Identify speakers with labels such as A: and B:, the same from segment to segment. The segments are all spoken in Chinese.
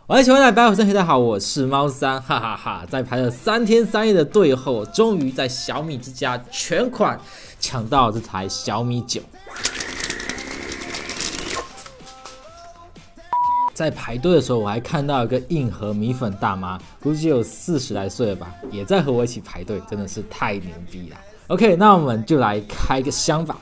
A: 我喜欢来白虎生，大家好，我是猫三，哈哈哈！在排了3天3夜的队后，终于在小米之家全款抢到这台小米9。在排队的时候，我还看到一个硬核米粉大妈，估计有40来岁了吧，也在和我一起排队，真的是太牛逼了。OK， 那我们就来开个箱吧。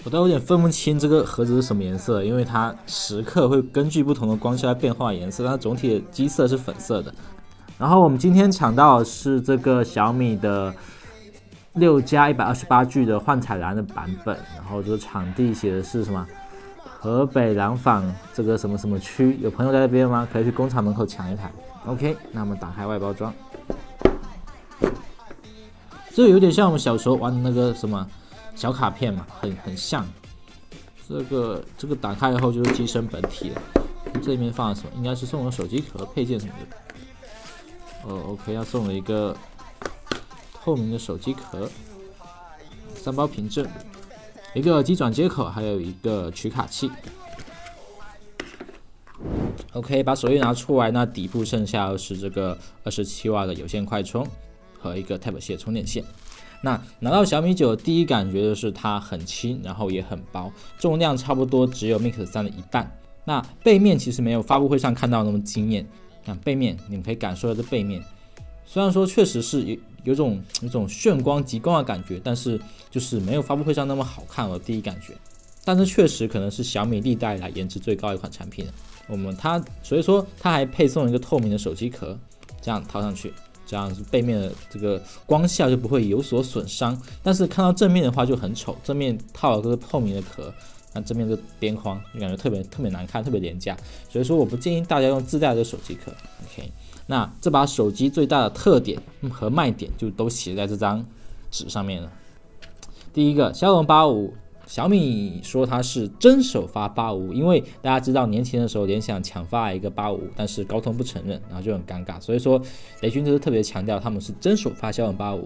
A: 我都有点分不清这个盒子是什么颜色，因为它时刻会根据不同的光效变化颜色，但总体的基色是粉色的。然后我们今天抢到的是这个小米的6+128G 的幻彩蓝的版本，然后这个场地写的是什么？河北廊坊这个什么什么区，有朋友在那边吗？可以去工厂门口抢一台。OK， 那我们打开外包装，这有点像我们小时候玩的那个什么小卡片嘛，很像。这个打开以后就是机身本体了。这里面放了什么？应该是送了手机壳、配件什么的。OK， 要送了一个透明的手机壳，3包凭证，一个机转接口，还有一个取卡器。OK， 把手机拿出来，那底部剩下的是这个27瓦的有线快充和一个 Type-C 充电线。那拿到小米9的第一感觉就是它很轻，然后也很薄，重量差不多只有 Mix 3的一半。那背面其实没有发布会上看到那么惊艳。看背面，你们可以感受到这背面，虽然说确实是有种炫光极光的感觉，但是就是没有发布会上那么好看了第一感觉。但是确实可能是小米历代以来颜值最高的一款产品了。所以说它还配送一个透明的手机壳，这样套上去，这样背面的这个光效就不会有所损伤。但是看到正面的话就很丑，正面套了个透明的壳。那正面这个边框就感觉特别难看，特别廉价，所以说我不建议大家用自带的手机壳。OK， 那这把手机最大的特点和卖点就都写在这张纸上面了。第一个，骁龙855，小米说它是真首发855，因为大家知道年前的时候联想强发了一个855，但是高通不承认，然后就很尴尬，所以说雷军就是特别强调他们是真首发骁龙855。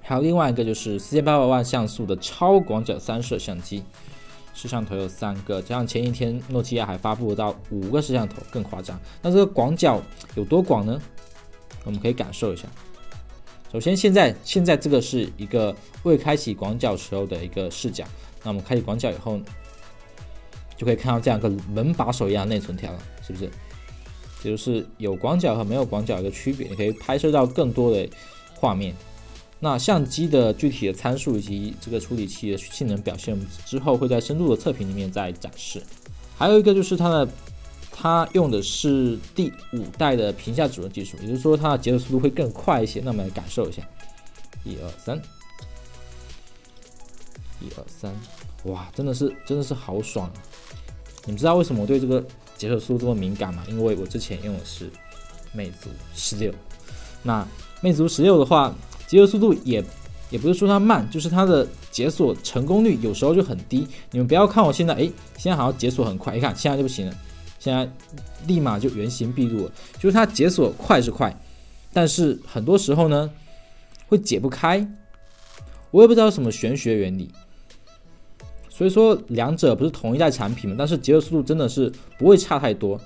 A: 还有另外一个就是4800万像素的超广角3摄相机。摄像头有3个，加上前一天诺基亚还发布到5个摄像头，更夸张。那这个广角有多广呢？我们可以感受一下。首先，现在这个是一个未开启广角时候的一个视角。那我们开启广角以后，就可以看到这样一个门把手一样的内存条了，是不是？这就是有广角和没有广角的一个区别，你可以拍摄到更多的画面。那相机的具体的参数以及这个处理器的性能表现，之后会在深度的测评里面再展示。还有一个就是它用的是第5代的屏下指纹技术，也就是说它的解锁速度会更快一些。那我们来感受一下，1、2、3，1、2、3，哇，真的是好爽啊！你们知道为什么我对这个解锁速度这么敏感吗？因为我之前用的是魅族16，那魅族16的话，解锁速度也不是说它慢，就是它的解锁成功率有时候就很低。你们不要看我现在，现在好像解锁很快，你看现在就不行了，现在立马就原形毕露了。就是它解锁快是快，但是很多时候呢会解不开，我也不知道什么玄学原理。所以说两者不是同一代产品嘛，但是解锁速度真的是不会差太多。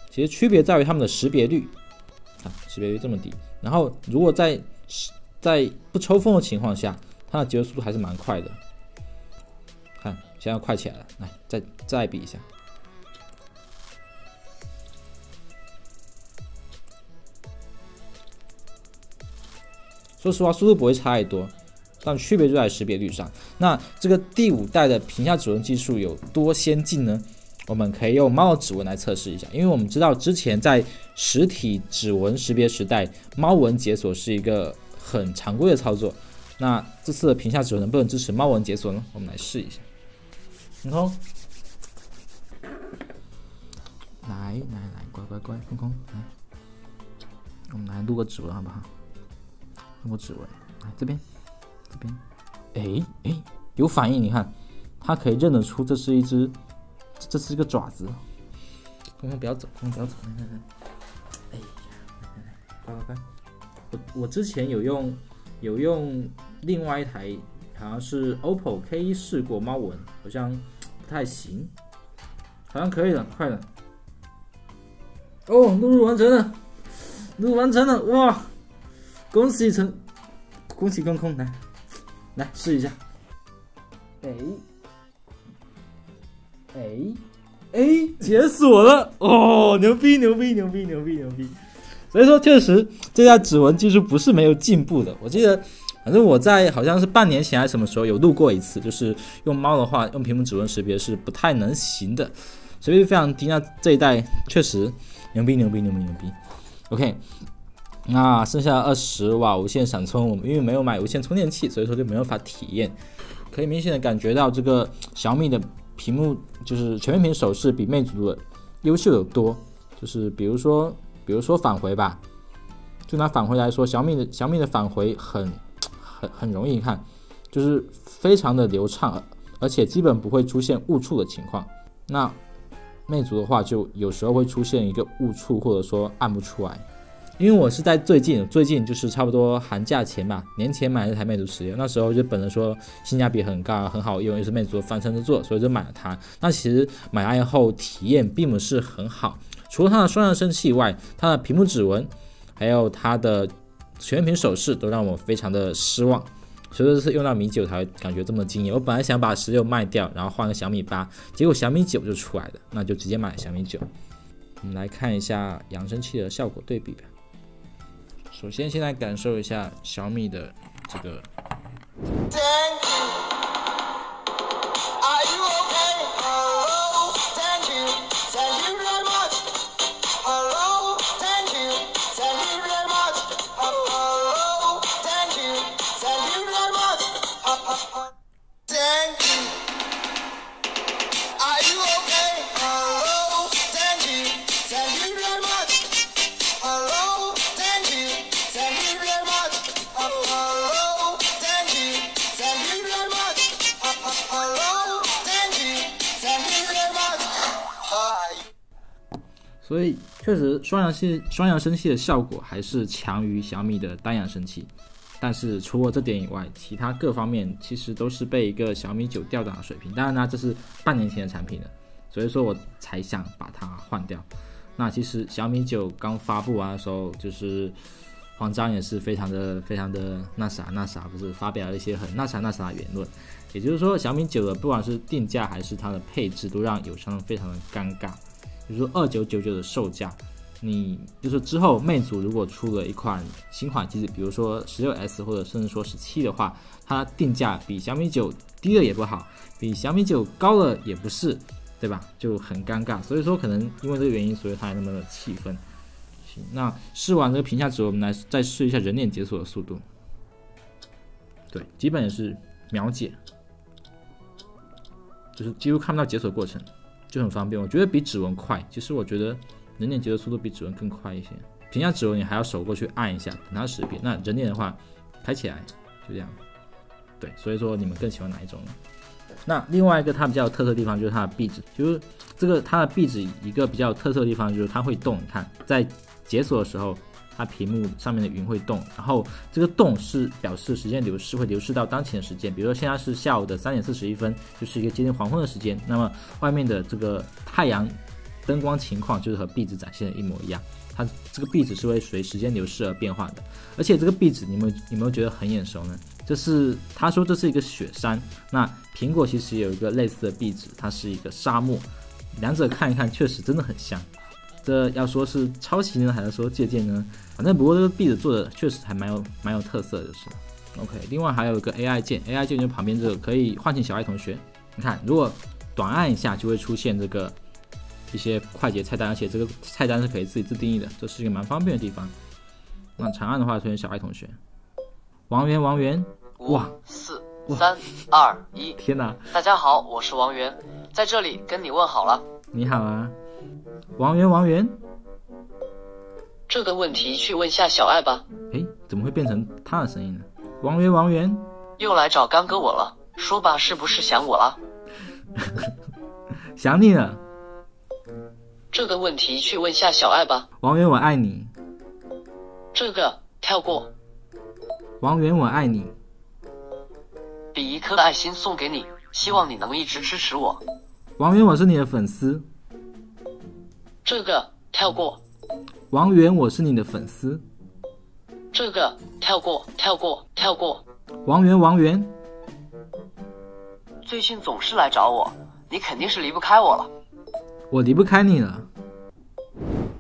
A: 其实区别在于它们的识别率，识别率这么低，然后如果在不抽风的情况下，它的解锁速度还是蛮快的。看，现在快起来了，来再比一下。说实话，速度不会差太多，但区别就在识别率上。那这个第5代的屏下指纹技术有多先进呢？我们可以用猫的指纹来测试一下，因为我们知道之前在实体指纹识别时代，猫纹解锁是一个很常规的操作。那这次的屏下指纹能不能支持猫纹解锁呢？我们来试一下。空空，来，乖，空空，来，我们来录个指纹好不好？录个指纹，来这边，有反应，你看，它可以认得出这是一个爪子。空空不要走，来，哎呀，乖，我之前有用另外一台好像是 OPPO K1试过猫纹，好像不太行，好像可以了，快了。哦，录入完成了，录完成了，哇！恭喜空空，来试一下。解锁了哦，牛逼！所以说，确实这家指纹技术不是没有进步的。我记得，反正我在好像是半年前还是什么时候有录过一次，就是用猫的话，用屏幕指纹识别是不太能行的，识别率非常低。那这一代确实牛逼。OK， 那剩下20瓦无线闪充，我们因为没有买无线充电器，所以说就没有办法体验。可以明显的感觉到这个小米的屏幕就是全面屏手势比魅族的优秀有多，就是比如说返回吧，就拿返回来说，小米的返回很容易看，就是非常的流畅，而且基本不会出现误触的情况。那魅族的话就有时候会出现一个误触，或者说按不出来。因为我是在最近就是差不多寒假前吧，年前买了台魅族16，那时候就本着说性价比很高，很好用，又是魅族翻身之作，所以就买了它。那其实买来以后体验并不是很好，除了它的双扬声器以外，它的屏幕指纹还有它的全面屏手势都让我非常的失望。所以这次用到米9才会感觉这么惊艳。我本来想把16卖掉，然后换个小米8，结果小米9就出来了，那就直接买小米9。我们来看一下扬声器的效果对比吧。首先，现在感受一下小米的这个。所以确实双扬声器的效果还是强于小米的单扬声器，但是除了这点以外，其他各方面其实都是被一个小米9吊打的水平。当然呢，这是半年前的产品了，所以说我才想把它换掉。那其实小米9刚发布完的时候，就是黄章也是非常的那啥，不是发表了一些很那啥的言论。也就是说，小米9的不管是定价还是它的配置，都让友商非常的尴尬。比如说2999的售价，你就是之后魅族如果出了一款新款机子，比如说16S 或者甚至说17的话，它定价比小米9低了也不好，比小米9高了也不是，对吧？就很尴尬。所以说可能因为这个原因，所以它才那么的气愤。行，那试完这个屏下指纹，我们来再试一下人脸解锁的速度。对，基本也是秒解，就是几乎看不到解锁过程。就很方便，我觉得比指纹快。其实我觉得人脸解锁速度比指纹更快一些。屏下指纹你还要手过去按一下，等它识别。那人脸的话，开起来就这样。对，所以说你们更喜欢哪一种呢？那另外一个它比较有特色的地方就是它的壁纸，就是这个它的壁纸一个比较有特色的地方就是它会动。你看，在解锁的时候，它屏幕上面的云会动，然后这个动是表示时间流逝，会流逝到当前的时间。比如说现在是下午的3点41分，就是一个接近黄昏的时间。那么外面的这个太阳灯光情况就是和壁纸展现的一模一样。它这个壁纸是会随时间流逝而变化的。而且这个壁纸你有没有觉得很眼熟呢？就是他说这是一个雪山，那苹果其实也有一个类似的壁纸，它是一个沙漠，两者看一看确实真的很像。这要说是抄袭呢，还是说借鉴呢？反正不过这个壁纸做的确实还蛮有特色的，就是。OK， 另外还有一个 AI 键，AI 键就旁边这个可以唤醒小爱同学。你看，如果短按一下就会出现这个一些快捷菜单，而且这个菜单是可以自己自定义的，这是一个蛮方便的地方。那长按的话出现小爱同学，王源，哇
B: ，5、4、3、2、1，
A: 天哪！
B: 大家好，我是王源，在这里跟你问好了。
A: 你好啊。王源，
B: 这个问题去问下小爱吧。
A: 诶，怎么会变成他的声音呢？王源，
B: 又来找刚哥我了，说吧，是不是想我了？
A: 想你了。
B: 这个问题去问下小爱吧。
A: 王源，我爱你。
B: 这个跳过。
A: 王源，我爱你。
B: 比一颗爱心送给你，希望你能一直支持我。
A: 王源，我是你的粉丝。
B: 这个跳过。
A: 王源，我是你的粉丝。
B: 这个跳过。
A: 王源，
B: 最近总是来找我，你肯定是离不开我了。
A: 我离不开你了。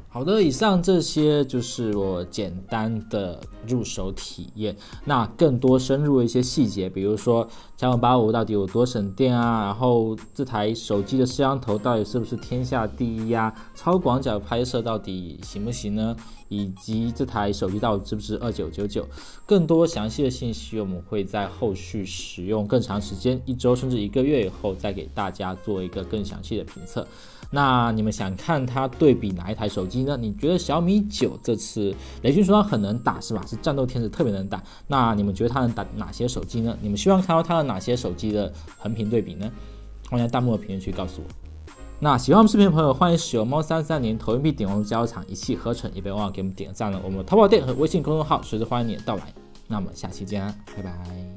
A: 好的，以上这些就是我简单的入手体验。那更多深入的一些细节，比如说佳能85到底有多省电啊，然后这台手机的摄像头到底是不是天下第一啊，超广角拍摄到底行不行呢，以及这台手机到底值不值2999，更多详细的信息我们会在后续使用更长时间，1周甚至1个月以后再给大家做一个更详细的评测。那你们想看它对比哪一台手机呢？你觉得小米9这次雷军说它很能打是吧？是战斗天使特别能打。那你们觉得它能打哪些手机呢？你们希望看到它的哪些手机的横屏对比呢？欢迎在弹幕的评论区告诉我。那喜欢我们视频的朋友，欢迎使用猫330投硬币点红加油厂一气呵成，也别忘了给我们点个赞了。我们的淘宝店和微信公众号随时欢迎你的到来。那我们下期见，拜拜。